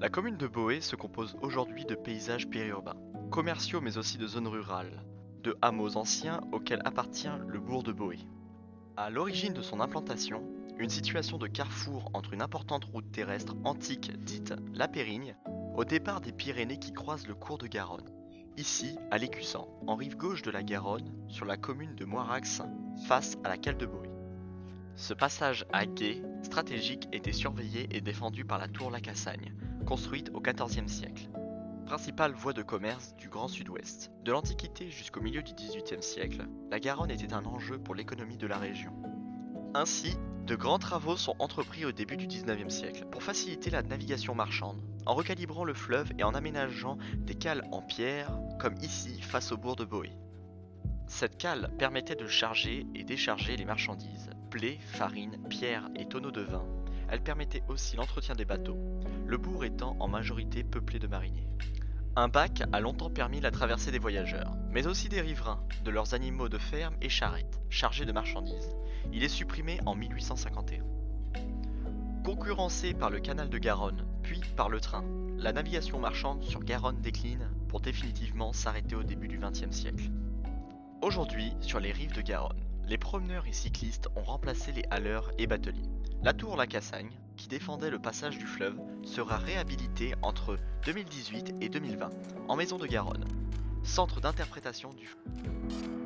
La commune de Boë se compose aujourd'hui de paysages périurbains, commerciaux mais aussi de zones rurales, de hameaux anciens auxquels appartient le bourg de Boë. À l'origine de son implantation, une situation de carrefour entre une importante route terrestre antique dite la Périgne, au départ des Pyrénées qui croisent le cours de Garonne. Ici, à l'Écussan, en rive gauche de la Garonne, sur la commune de Moirax, face à la cale de Boë. Ce passage à gué stratégique était surveillé et défendu par la tour La Cassagne, construite au XIVe siècle. Principale voie de commerce du Grand Sud-Ouest. De l'Antiquité jusqu'au milieu du XVIIIe siècle, la Garonne était un enjeu pour l'économie de la région. Ainsi, de grands travaux sont entrepris au début du XIXe siècle pour faciliter la navigation marchande, en recalibrant le fleuve et en aménageant des cales en pierre, comme ici face au bourg de Boë. Cette cale permettait de charger et décharger les marchandises, blé, farine, pierre et tonneaux de vin. Elle permettait aussi l'entretien des bateaux, le bourg étant en majorité peuplé de mariniers. Un bac a longtemps permis la traversée des voyageurs, mais aussi des riverains, de leurs animaux de ferme et charrettes, chargés de marchandises. Il est supprimé en 1851. Concurrencé par le canal de Garonne, puis par le train, la navigation marchande sur Garonne décline pour définitivement s'arrêter au début du XXe siècle. Aujourd'hui, sur les rives de Garonne, les promeneurs et cyclistes ont remplacé les haleurs et bateliers. La tour La Cassagne, qui défendait le passage du fleuve, sera réhabilitée entre 2018 et 2020 en maison de Garonne, centre d'interprétation du fleuve.